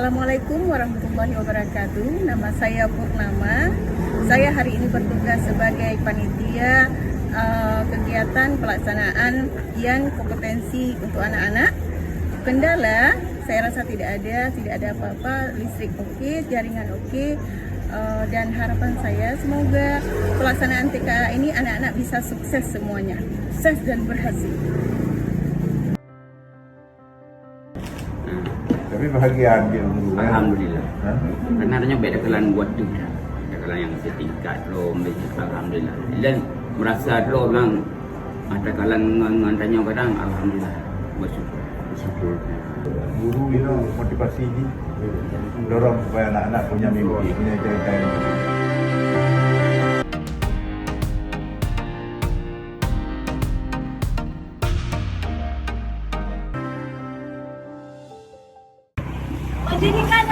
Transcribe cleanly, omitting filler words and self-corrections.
Assalamualaikum warahmatullahi wabarakatuh. Nama saya Purnama. Saya hari ini bertugas sebagai panitia kegiatan pelaksanaan ujian kompetensi untuk anak-anak. Kendala saya rasa tidak ada apa-apa. Listrik oke, jaringan oke, dan harapan saya semoga pelaksanaan TKA ini anak-anak bisa sukses semuanya, sukses dan berhasil. Tapi bahagia ambil dulu. Alhamdulillah. Karena adanya beda kelan buat tu. Kelan yang setingkat lo alhamdulillah. Dan merasa lo memang ada kalan ngantanya kadang alhamdulillah bersyukur. Guru itu motivasi ni dorong supaya anak-anak punya mimpi, punya cita-cita. Jadi kan